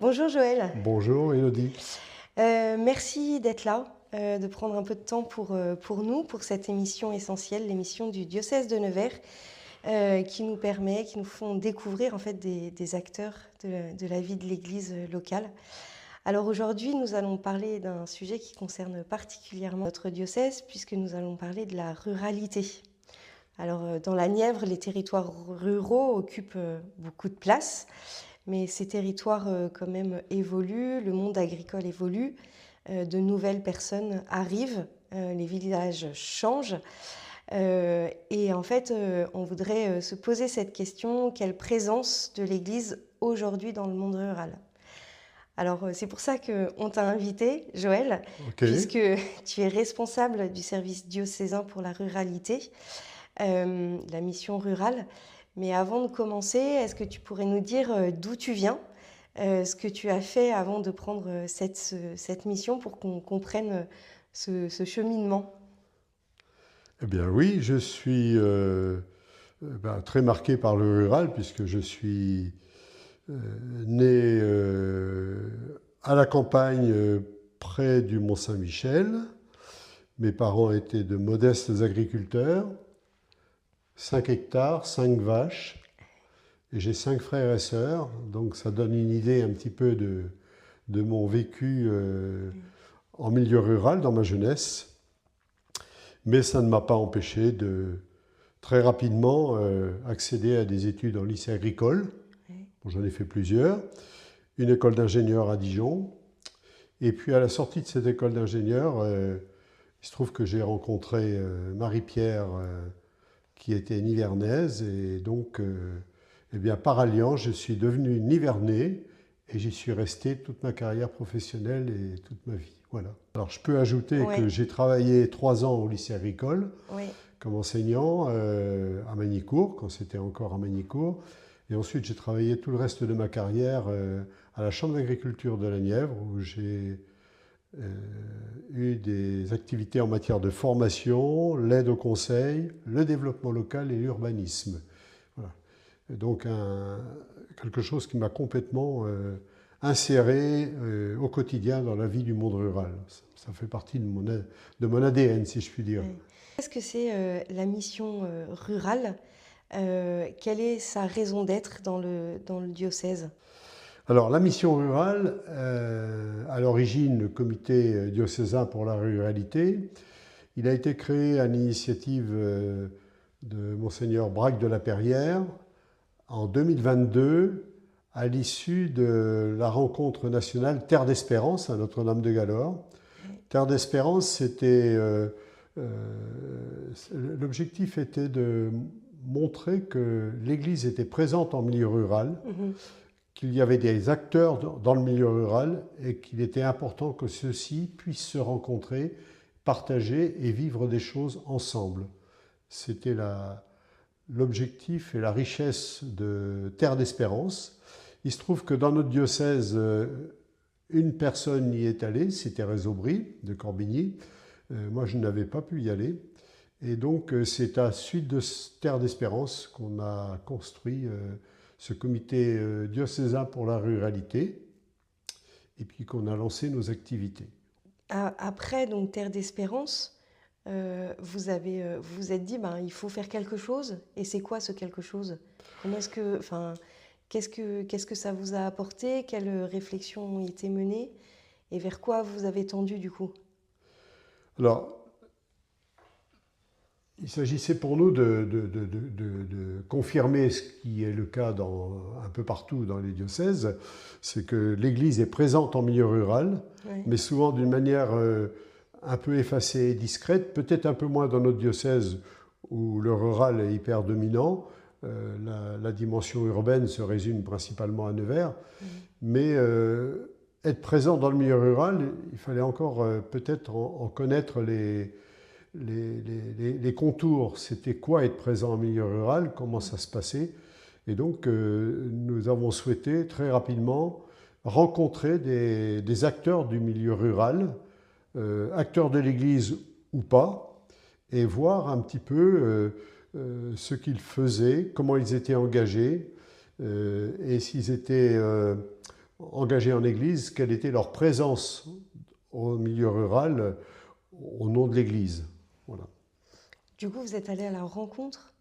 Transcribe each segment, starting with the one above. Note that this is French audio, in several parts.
Bonjour Joël. Bonjour Élodie. Merci d'être là, de prendre un peu de temps pour nous, pour cette émission essentielle, l'émission du diocèse de Nevers, qui nous font découvrir en fait des acteurs de la vie de l'Église locale. Alors aujourd'hui, nous allons parler d'un sujet qui concerne particulièrement notre diocèse, puisque nous allons parler de la ruralité. Alors dans la Nièvre, les territoires ruraux occupent beaucoup de place. Mais ces territoires quand même évoluent, le monde agricole évolue, de nouvelles personnes arrivent, les villages changent. Et en fait, on voudrait se poser cette question, quelle présence de l'Église aujourd'hui dans le monde rural? Alors c'est pour ça qu'on t'a invité, Joël, Ok. puisque tu es responsable du service diocésain pour la ruralité, la mission rurale. Mais avant de commencer, est-ce que tu pourrais nous dire d'où tu viens, ce que tu as fait avant de prendre cette mission pour qu'on comprenne ce cheminement? Eh bien oui, je suis très marqué par le rural puisque je suis né à la campagne près du Mont-Saint-Michel. Mes parents étaient de modestes agriculteurs, 5 hectares, 5 vaches, et j'ai 5 frères et sœurs, donc ça donne une idée un petit peu de mon vécu en milieu rural dans ma jeunesse. Mais ça ne m'a pas empêché de très rapidement accéder à des études en lycée agricole. Oui. Bon, j'en ai fait plusieurs. Une école d'ingénieur à Dijon. Et puis à la sortie de cette école d'ingénieur, il se trouve que j'ai rencontré Marie-Pierre qui était nivernaise. Et donc, eh bien, par alliance, je suis devenu nivernais et j'y suis resté toute ma carrière professionnelle et toute ma vie. Voilà. Alors je peux ajouter que Ouais, j'ai travaillé 3 ans au lycée agricole ouais, comme enseignant à Magny-Cours, quand c'était encore à Magny-Cours. Et ensuite, j'ai travaillé tout le reste de ma carrière à la Chambre d'agriculture de la Nièvre, où j'ai eu des activités en matière de formation, l'aide au conseil, le développement local et l'urbanisme. Voilà. Et donc, quelque chose qui m'a complètement inséré au quotidien dans la vie du monde rural. Ça fait partie de mon ADN, si je puis dire. ouais. Qu'est-ce que c'est la mission rurale? Quelle est sa raison d'être dans le diocèse? Alors, la mission rurale, à l'origine, le comité diocésain pour la ruralité, il a été créé à l'initiative de Monseigneur Braque de la Perrière en 2022, à l'issue de la rencontre nationale Terre d'Espérance à Notre-Dame-de-Galor. Ouais. Terre d'Espérance, c'était l'objectif était de montrer que l'Église était présente en milieu rural, Mhm. qu'il y avait des acteurs dans le milieu rural et qu'il était important que ceux-ci puissent se rencontrer, partager et vivre des choses ensemble. C'était l'objectif et la richesse de Terre d'Espérance. Il se trouve que dans notre diocèse, une personne y est allée, c'est Thérèse Aubry de Corbigny. Moi, je n'avais pas pu y aller. Et donc, c'est à suite de Terre d'Espérance qu'on a construit ce comité diocésain pour la ruralité et puis qu'on a lancé nos activités. Après, donc, Terre d'Espérance, vous vous êtes dit, ben, il faut faire quelque chose. Et c'est quoi ce quelque chose? Comment est-ce que, enfin, qu'est-ce que ça vous a apporté? Quelles réflexions ont été menées? Et vers quoi vous avez tendu du coup? Alors, il s'agissait pour nous de confirmer ce qui est le cas un peu partout dans les diocèses, c'est que l'Église est présente en milieu rural, Ouais. mais souvent d'une manière un peu effacée et discrète, peut-être un peu moins dans notre diocèse où le rural est hyper dominant. La dimension urbaine se résume principalement à Nevers, Mhm. mais être présent dans le milieu rural, il fallait encore peut-être en connaître les contours. C'était quoi être présent en milieu rural, comment ça se passait. Et donc nous avons souhaité très rapidement rencontrer des acteurs du milieu rural, acteurs de l'Église ou pas, et voir un petit peu ce qu'ils faisaient, comment ils étaient engagés, et s'ils étaient engagés en Église, quelle était leur présence au milieu rural au nom de l'Église. Voilà. Du coup, vous êtes allé à la rencontre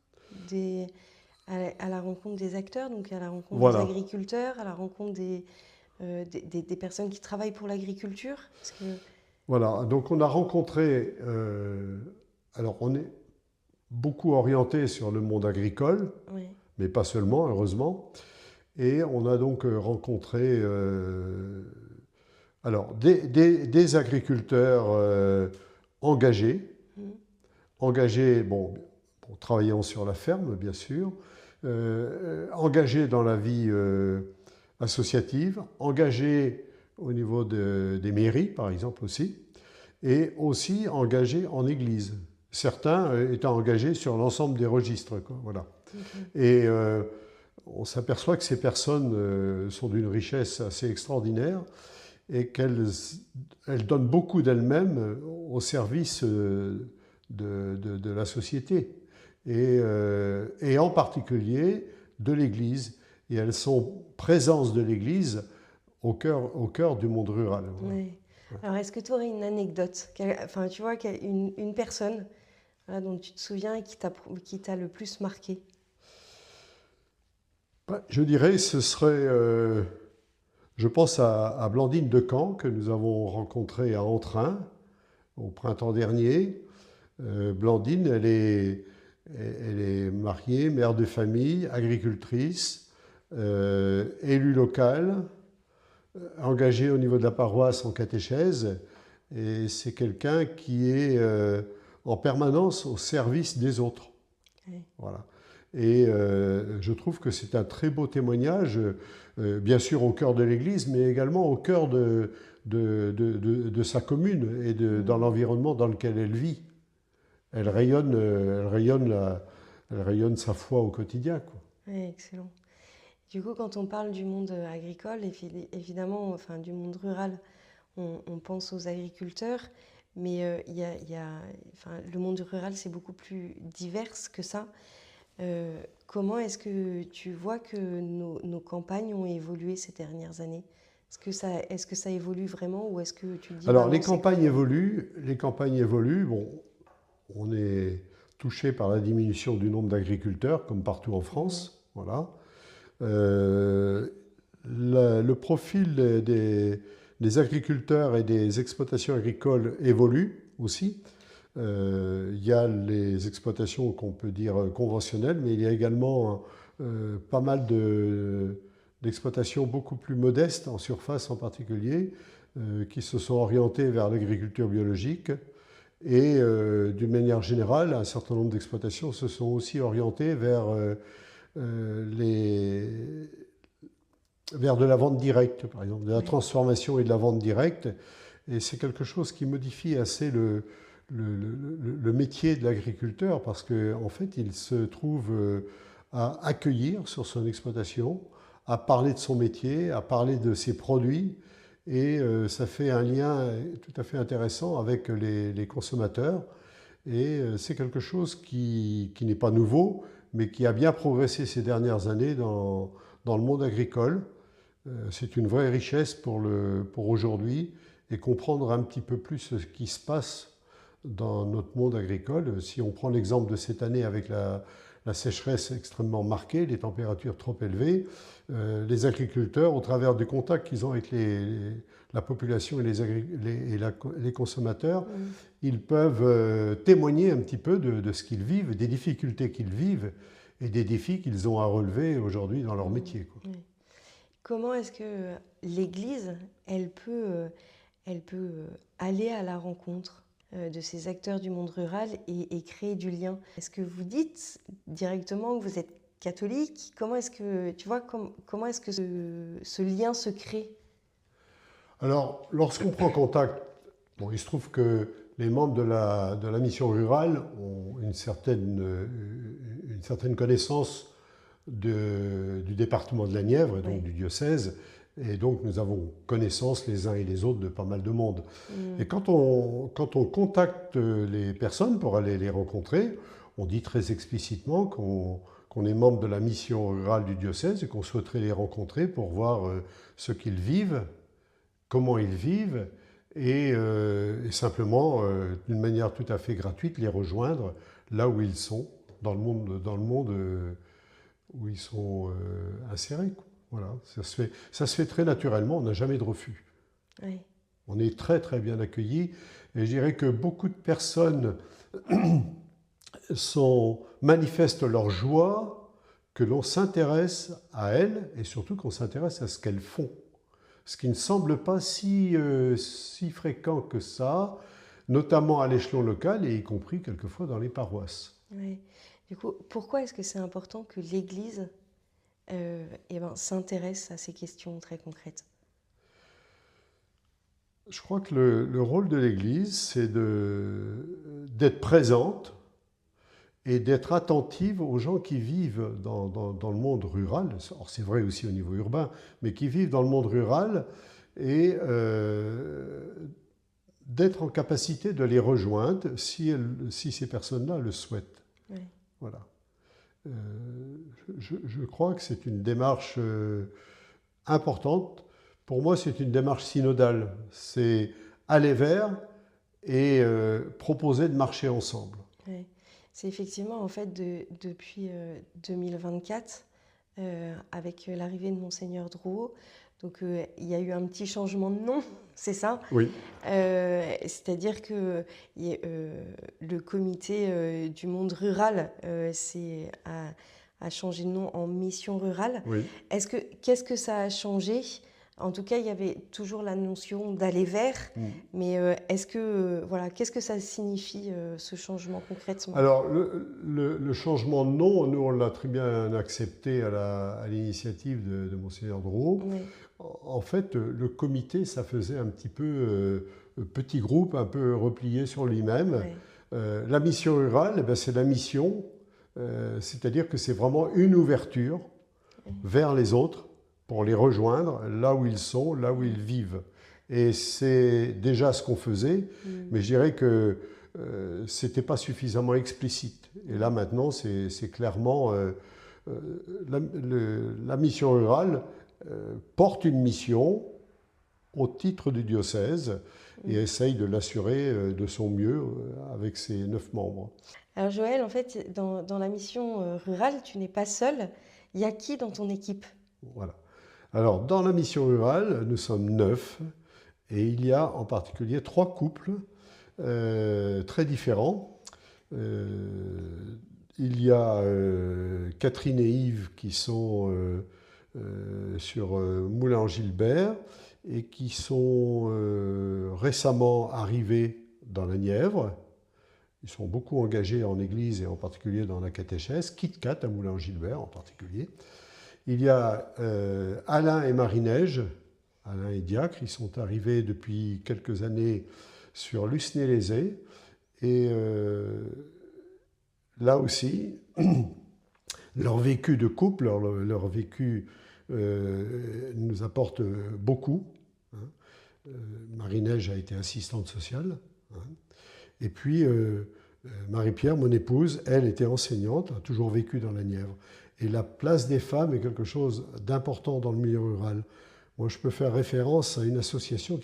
à la rencontre des acteurs, donc à la rencontre des Voilà. agriculteurs, à la rencontre des personnes qui travaillent pour l'agriculture. Voilà. Donc on a rencontré, alors on est beaucoup orienté sur le monde agricole, Oui. mais pas seulement, heureusement. Et on a donc rencontré alors, des agriculteurs engagés, Mhm. engagés, bon, travaillant sur la ferme, bien sûr, engagés dans la vie associative, engagés au niveau des mairies, par exemple aussi, et aussi engagés en église. Certains étant engagés sur l'ensemble des registres, quoi, voilà. Okay. Et on s'aperçoit que ces personnes sont d'une richesse assez extraordinaire et qu'elles donnent beaucoup d'elles-mêmes au service de la société et en particulier de l'Église. Et elles sont présence de l'Église au cœur du monde rural. Voilà. Oui. Alors, est-ce que tu aurais une anecdote, enfin, tu vois, une personne voilà, dont tu te souviens et qui t'a le plus marqué? Je dirais ce serait, je pense à Blandine Decamps que nous avons rencontrée à Entrain au printemps dernier. Blandine, elle est mariée, mère de famille, agricultrice, élue locale, engagée au niveau de la paroisse en catéchèse. Et c'est quelqu'un qui est en permanence au service des autres. Oui. Voilà. Et je trouve que c'est un très beau témoignage, bien sûr au cœur de l'Église, mais également au cœur de sa commune et dans l'environnement dans lequel elle vit. Elle rayonne sa foi au quotidien, quoi. Oui, excellent. Du coup, quand on parle du monde agricole, évidemment, enfin du monde rural, on pense aux agriculteurs, mais enfin, le monde rural, c'est beaucoup plus divers que ça. Comment est-ce que tu vois que nos campagnes ont évolué ces dernières années? Est-ce que ça évolue vraiment ou est-ce que tu dis Alors bah non, les campagnes évoluent. Bon, on est touché par la diminution du nombre d'agriculteurs, comme partout en France. Voilà. Le profil des agriculteurs et des exploitations agricoles évolue aussi. Il y a les exploitations qu'on peut dire conventionnelles, mais il y a également pas mal d'exploitations beaucoup plus modestes, en surface en particulier, qui se sont orientées vers l'agriculture biologique. Et d'une manière générale, un certain nombre d'exploitations se sont aussi orientées vers vers de la vente directe, par exemple, de la transformation et de la vente directe. Et c'est quelque chose qui modifie assez le métier de l'agriculteur parce qu'en fait, il se trouve à accueillir sur son exploitation, à parler de son métier, à parler de ses produits. Et ça fait un lien tout à fait intéressant avec les consommateurs. Et c'est quelque chose qui n'est pas nouveau, mais qui a bien progressé ces dernières années dans le monde agricole. C'est une vraie richesse pour aujourd'hui et comprendre un petit peu plus ce qui se passe dans notre monde agricole. Si on prend l'exemple de cette année avec la sécheresse extrêmement marquée, les températures trop élevées, les agriculteurs, au travers du contact qu'ils ont avec la population et les consommateurs, ils peuvent témoigner un petit peu de ce qu'ils vivent, des difficultés qu'ils vivent et des défis qu'ils ont à relever aujourd'hui dans leur métier, quoi. Oui. Comment est-ce que l'Église, elle peut aller à la rencontre de ces acteurs du monde rural et créer du lien? Est-ce que vous dites directement que vous êtes catholique? Comment est-ce que, tu vois, comment est-ce que ce lien se crée? Alors, lorsqu'on prend contact, bon, il se trouve que les membres de la mission rurale ont une certaine connaissance du département de la Nièvre, et donc du diocèse, et donc nous avons connaissance les uns et les autres de pas mal de monde. Et quand on contacte les personnes pour aller les rencontrer, on dit très explicitement qu'on qu'on est membre de la mission rurale du diocèse et qu'on souhaiterait les rencontrer pour voir ce qu'ils vivent, comment ils vivent, et simplement, d'une manière tout à fait gratuite, les rejoindre là où ils sont, dans le monde où ils sont insérés, quoi. Voilà, ça se fait très naturellement, on n'a jamais de refus. Oui. On est très très bien accueillis, et je dirais que beaucoup de personnes manifestent leur joie que l'on s'intéresse à elles et surtout qu'on s'intéresse à ce qu'elles font. Ce qui ne semble pas si fréquent que ça, notamment à l'échelon local et y compris quelquefois dans les paroisses. Oui. Du coup, pourquoi est-ce que c'est important que l'Église s'intéresse à ces questions très concrètes? Je crois que le rôle de l'Église, c'est d'être présente et d'être attentive aux gens qui vivent dans le monde rural. Or, c'est vrai aussi au niveau urbain, mais qui vivent dans le monde rural et d'être en capacité de les rejoindre si ces personnes-là le souhaitent. Oui. Voilà. Je crois que c'est une démarche importante. Pour moi, c'est une démarche synodale. C'est aller vers et proposer de marcher ensemble. Oui. C'est effectivement, en fait, depuis 2024, avec l'arrivée de Monseigneur Drouot, donc il y a eu un petit changement de nom, c'est ça? Oui. C'est-à-dire que le comité du monde rural a changé de nom en mission rurale. Oui. Qu'est-ce que ça a changé? En tout cas, il y avait toujours la notion d'aller vers, mais qu'est-ce que ça signifie ce changement concrètement? Alors, le changement de nom, nous, on l'a très bien accepté à l'initiative de Monseigneur Drouot. Oui. En fait, le comité, ça faisait un petit peu petit groupe, un peu replié sur lui-même. Oui. La mission rurale, eh bien, c'est la mission, c'est-à-dire que c'est vraiment une ouverture vers les autres pour les rejoindre là où ils sont, là où ils vivent. Et c'est déjà ce qu'on faisait, mais je dirais que c'était pas suffisamment explicite. Et là maintenant, c'est clairement la mission rurale porte une mission au titre du diocèse et essaye de l'assurer de son mieux avec ses 9 membres. Alors Joël, en fait, dans la mission rurale, tu n'es pas seul. Il y a qui dans ton équipe? Voilà. Alors, dans la mission rurale, nous sommes 9 et il y a en particulier 3 couples très différents. Il y a Catherine et Yves qui sont sur Moulins-en-Gilbert et qui sont récemment arrivés dans la Nièvre. Ils sont beaucoup engagés en église et en particulier dans la catéchèse, KitKat à Moulins-en-Gilbert en particulier. Il y a Alain et Marie-Neige, Alain et diacre, ils sont arrivés depuis quelques années sur Lucenay-les-Aix. Et là aussi, leur vécu de couple, leur vécu nous apporte beaucoup. Marie-Neige a été assistante sociale. Et puis, Marie-Pierre, mon épouse, elle était enseignante, a toujours vécu dans la Nièvre. Et la place des femmes est quelque chose d'important dans le milieu rural. Moi, je peux faire référence à une association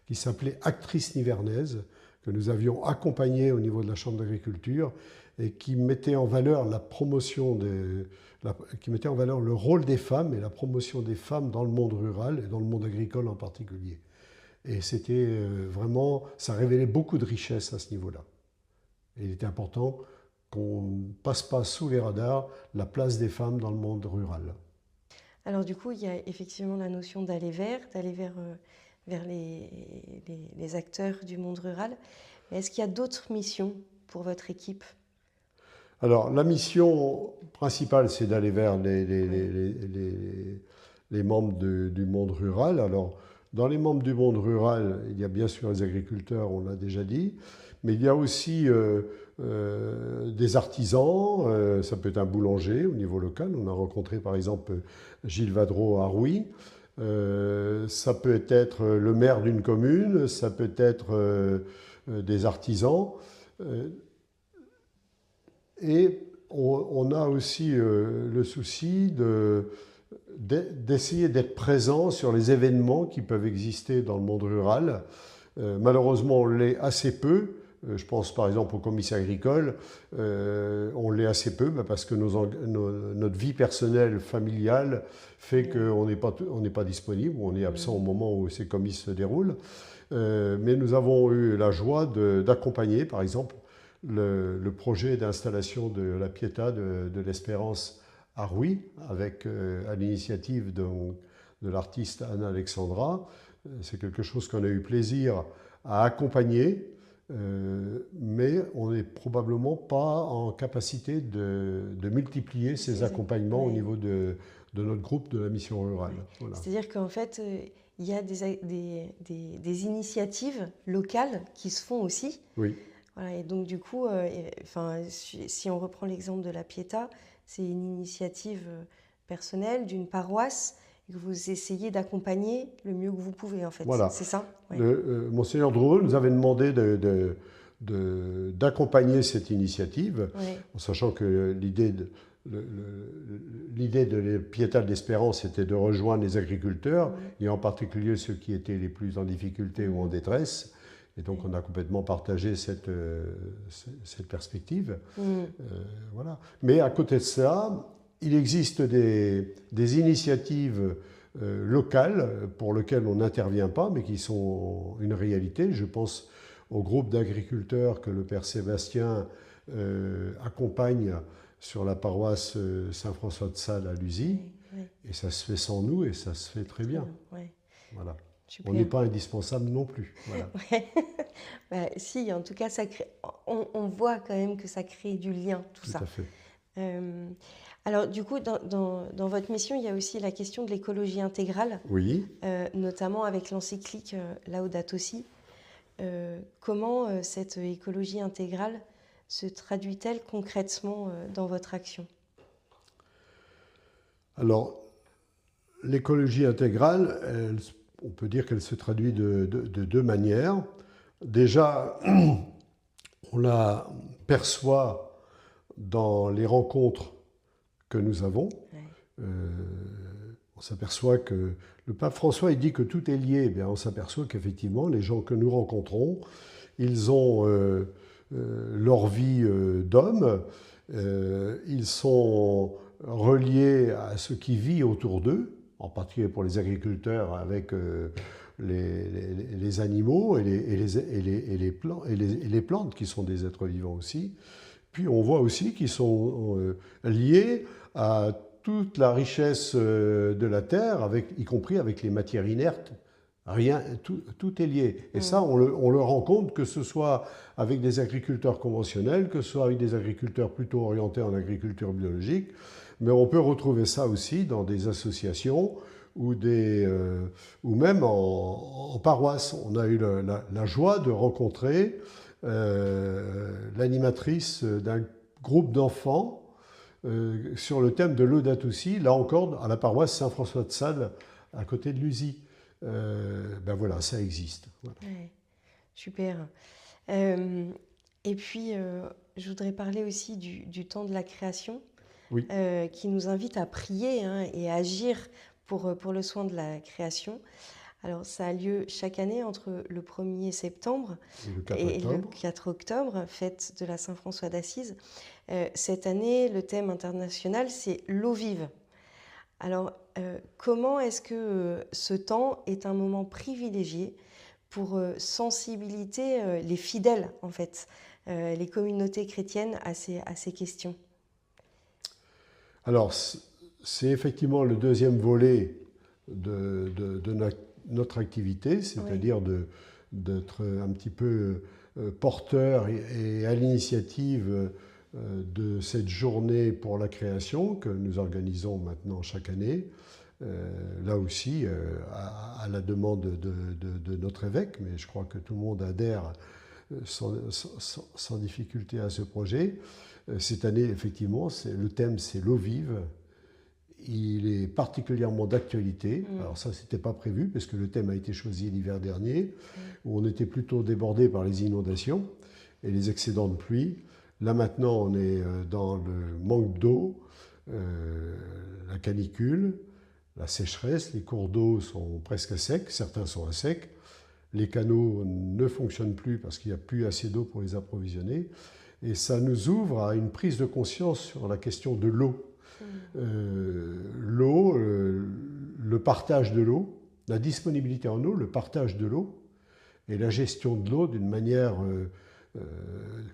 qui s'appelait Actrices Nivernaises, que nous avions accompagnée au niveau de la Chambre d'agriculture et qui mettait en valeur qui mettait en valeur le rôle des femmes et la promotion des femmes dans le monde rural et dans le monde agricole en particulier. Et c'était vraiment, ça révélait beaucoup de richesses à ce niveau-là. Et il était important qu'on ne passe pas sous les radars la place des femmes dans le monde rural. Alors du coup, il y a effectivement la notion d'aller vers les acteurs du monde rural. Mais est-ce qu'il y a d'autres missions pour votre équipe? Alors, la mission principale, c'est d'aller vers les membres du monde rural. Alors, dans les membres du monde rural, il y a bien sûr les agriculteurs, on l'a déjà dit, mais il y a aussi des artisans, ça peut être un boulanger au niveau local. On a rencontré par exemple Gilles Vadreau à Rouy. Ça peut être le maire d'une commune, ça peut être des artisans. Et on a aussi le souci d'essayer d'être présent sur les événements qui peuvent exister dans le monde rural. Malheureusement, on l'est assez peu. Je pense par exemple au commissaire agricole, on l'est assez peu parce que notre vie personnelle, familiale, fait qu'on n'est pas disponible, on est absent au moment où ces comices se déroulent. Mais nous avons eu la joie d'accompagner par exemple le projet d'installation de la Pietà de l'Espérance à Rouy, à l'initiative de l'artiste Anna Alexandra. C'est quelque chose qu'on a eu plaisir à accompagner. Mais on n'est probablement pas en capacité de multiplier ces accompagnements au niveau de notre groupe de la mission rurale. Voilà. C'est-à-dire qu'en fait, il y a des initiatives locales qui se font aussi. Oui. Voilà, et donc du coup, si on reprend l'exemple de la Pietà, c'est une initiative personnelle d'une paroisse que vous essayez d'accompagner le mieux que vous pouvez, en fait. Voilà. C'est ça? Ouais. Monseigneur Drouot nous avait demandé d'accompagner cette initiative, en sachant que l'idée de Pietà de l'Espérance était de rejoindre les agriculteurs, et en particulier ceux qui étaient les plus en difficulté ou en détresse. Et donc on a complètement partagé cette perspective. Voilà. Mais à côté de ça, il existe des initiatives locales pour lesquelles on n'intervient pas, mais qui sont une réalité. Je pense au groupe d'agriculteurs que le Père Sébastien accompagne sur la paroisse Saint-François de Sales à Lusy. Et ça se fait sans nous et ça se fait très bien. Voilà. Super. On n'est pas indispensable non plus. Voilà. Si, en tout cas, on voit quand même que ça crée du lien, tout ça. Tout à fait. Alors, du coup, dans votre mission, il y a aussi la question de l'écologie intégrale, notamment avec l'encyclique Laudato Si. Comment cette écologie intégrale se traduit-elle concrètement dans votre action? Alors, l'écologie intégrale, on peut dire qu'elle se traduit de deux manières. Déjà, on la perçoit dans les rencontres que nous avons. On s'aperçoit que le pape François il dit que tout est lié. Bien, on s'aperçoit qu'effectivement, les gens que nous rencontrons, ils ont leur vie d'homme, ils sont reliés à ce qui vit autour d'eux, en particulier pour les agriculteurs avec les animaux et les plantes qui sont des êtres vivants aussi. Puis on voit aussi qu'ils sont liés à toute la richesse de la terre, y compris avec les matières inertes. Tout est lié. Et ça, on le rend compte, que ce soit avec des agriculteurs conventionnels, que ce soit avec des agriculteurs plutôt orientés en agriculture biologique. Mais on peut retrouver ça aussi dans des associations ou même en paroisse. On a eu la joie de rencontrer l'animatrice d'un groupe d'enfants sur le thème de Laudato Si, là encore à la paroisse Saint-François de Sales, à côté de Lusy. Ben voilà, ça existe. Voilà. Ouais, super. Et puis, je voudrais parler aussi du temps de la création, qui nous invite à prier et à agir pour le soin de la création. Alors, ça a lieu chaque année entre le 1er septembre et le 4 octobre, fête de la Saint-François d'Assise. Cette année, le thème international, c'est l'eau vive. Alors, comment est-ce que ce temps est un moment privilégié pour sensibiliser les fidèles, en fait, les communautés chrétiennes à ces questions? Alors, c'est effectivement le deuxième volet de notre activité, c'est-à-dire d'être un petit peu porteur et à l'initiative de cette journée pour la création que nous organisons maintenant chaque année, là aussi à la demande de notre évêque, mais je crois que tout le monde adhère sans difficulté à ce projet. Cette année, effectivement, le thème c'est l'eau vive. Il est particulièrement d'actualité. Alors ça, c'était pas prévu parce que le thème a été choisi l'hiver dernier, où on était plutôt débordé par les inondations et les excédents de pluie. Là maintenant, on est dans le manque d'eau, la canicule, la sécheresse, les cours d'eau sont presque à sec, certains sont à sec, les canaux ne fonctionnent plus parce qu'il n'y a plus assez d'eau pour les approvisionner, et ça nous ouvre à une prise de conscience sur la question de l'eau. L'eau, le partage de l'eau, la disponibilité en eau, le partage de l'eau, et la gestion de l'eau d'une manière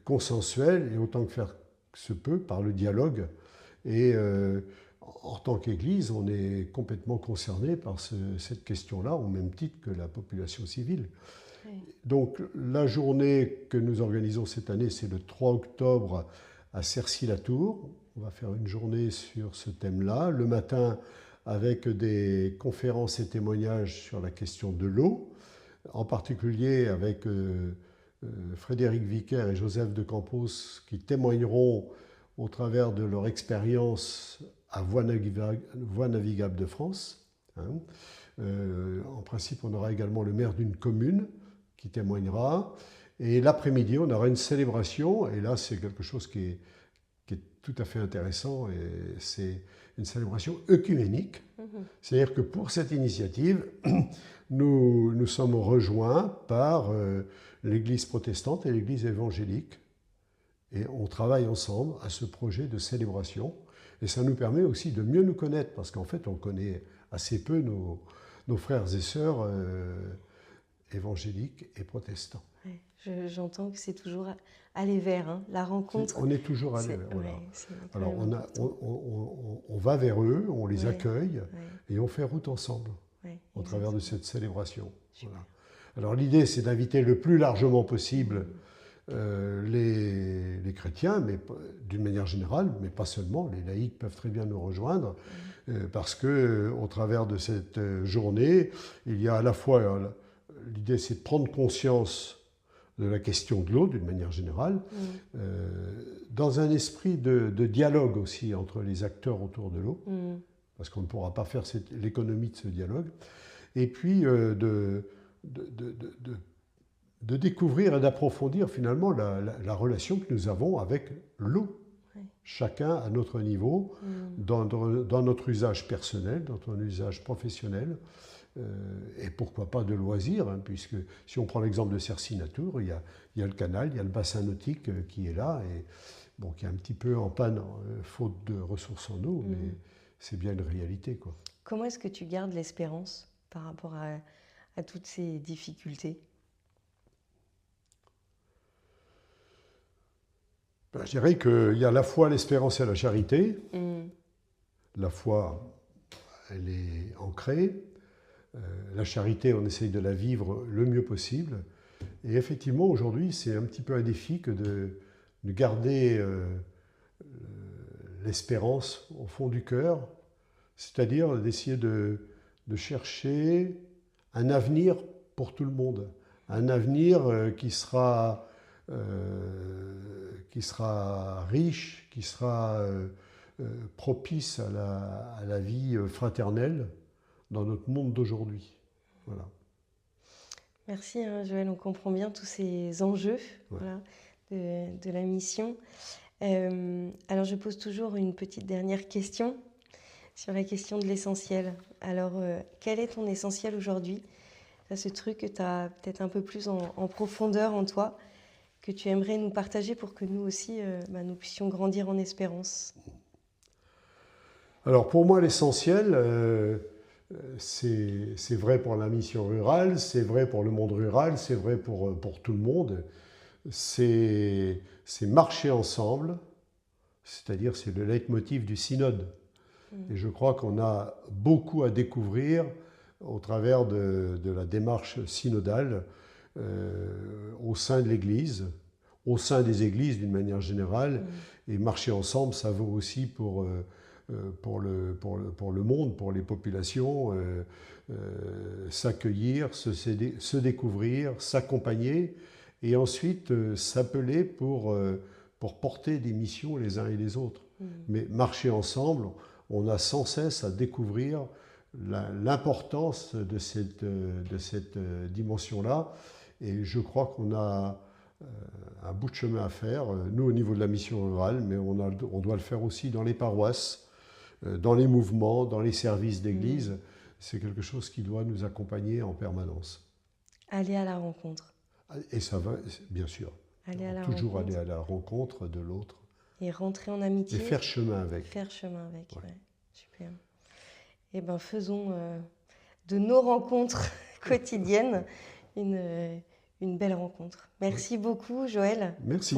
consensuelle et autant que faire se peut par le dialogue. Et en tant qu'Église, on est complètement concerné par cette question-là, au même titre que la population civile. Oui. Donc la journée que nous organisons cette année, c'est le 3 octobre à Cercy-la-Tour. On va faire une journée sur ce thème-là. Le matin, avec des conférences et témoignages sur la question de l'eau, en particulier avec Frédéric Vicaire et Joseph de Campos qui témoigneront au travers de leur expérience à Voies navigables de France. En principe, on aura également le maire d'une commune qui témoignera. Et l'après-midi, on aura une célébration. Et là, c'est quelque chose qui est tout à fait intéressant. Et c'est une célébration œcuménique. C'est-à-dire que pour cette initiative, nous sommes rejoints par l'Église protestante et l'Église évangélique. Et on travaille ensemble à ce projet de célébration. Et ça nous permet aussi de mieux nous connaître, parce qu'en fait, on connaît assez peu nos frères et sœurs évangéliques et protestants. Ouais, j'entends que c'est toujours aller vers, hein, la rencontre. On est toujours allé vers. Voilà. Ouais, alors, on va vers eux, on les accueille et on fait route ensemble au travers de cette célébration. Voilà. Alors, l'idée, c'est d'inviter le plus largement possible les chrétiens, mais d'une manière générale, mais pas seulement, les laïcs peuvent très bien nous rejoindre, parce qu'au travers de cette journée, il y a à la fois, l'idée c'est de prendre conscience de la question de l'eau d'une manière générale, dans un esprit de dialogue aussi entre les acteurs autour de l'eau, parce qu'on ne pourra pas faire l'économie de ce dialogue, et puis de découvrir et d'approfondir finalement la relation que nous avons avec l'eau. Oui. Chacun à notre niveau, dans notre usage personnel, dans notre usage professionnel, et pourquoi pas de loisirs, hein, puisque si on prend l'exemple de Cercy-la-Tour, il y a le canal, il y a le bassin nautique qui est là, et bon, qui est un petit peu en panne, faute de ressources en eau, mais c'est bien une réalité, quoi. Comment est-ce que tu gardes l'espérance par rapport à toutes ces difficultés ? Je dirais qu'il y a à la fois l'espérance et la charité. La foi, elle est ancrée. La charité, on essaye de la vivre le mieux possible. Et effectivement, aujourd'hui, c'est un petit peu un défi que de garder l'espérance au fond du cœur, c'est-à-dire d'essayer de chercher un avenir pour tout le monde. Un avenir qui sera riche, qui sera propice à la vie fraternelle dans notre monde d'aujourd'hui. Voilà. Merci Joël, on comprend bien tous ces enjeux voilà, de la mission. Alors je pose toujours une petite dernière question sur la question de l'essentiel. Alors quel est ton essentiel aujourd'hui ? Ce truc que tu as peut-être un peu plus en profondeur en toi, que tu aimerais nous partager pour que nous aussi, nous puissions grandir en espérance. Alors pour moi, l'essentiel, c'est vrai pour la mission rurale, c'est vrai pour le monde rural, c'est vrai pour tout le monde. C'est marcher ensemble, c'est-à-dire c'est le leitmotiv du synode. Et je crois qu'on a beaucoup à découvrir au travers de la démarche synodale au sein de l'Église, au sein des églises d'une manière générale. Et marcher ensemble, ça vaut aussi pour le monde, pour les populations, s'accueillir, se découvrir, s'accompagner et ensuite s'appeler pour porter des missions les uns et les autres. Mais marcher ensemble, on a sans cesse à découvrir l'importance de cette dimension-là. Et je crois qu'on a un bout de chemin à faire, nous au niveau de la mission rurale, mais on doit le faire aussi dans les paroisses, dans les mouvements, dans les services d'église. C'est quelque chose qui doit nous accompagner en permanence. Aller à la rencontre. Et ça va, bien sûr. Aller à la Toujours rencontre. aller à la rencontre de l'autre. Et rentrer en Et amitié. faire chemin avec. Faire chemin avec, Ouais. ouais. Super. Eh bien, faisons de nos rencontres quotidiennes une belle rencontre. Merci beaucoup, Joël, Merci.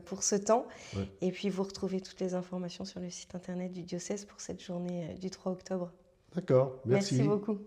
pour ce temps. Ouais. Et puis, vous retrouvez toutes les informations sur le site internet du diocèse pour cette journée du 3 octobre. D'accord, merci. Merci beaucoup.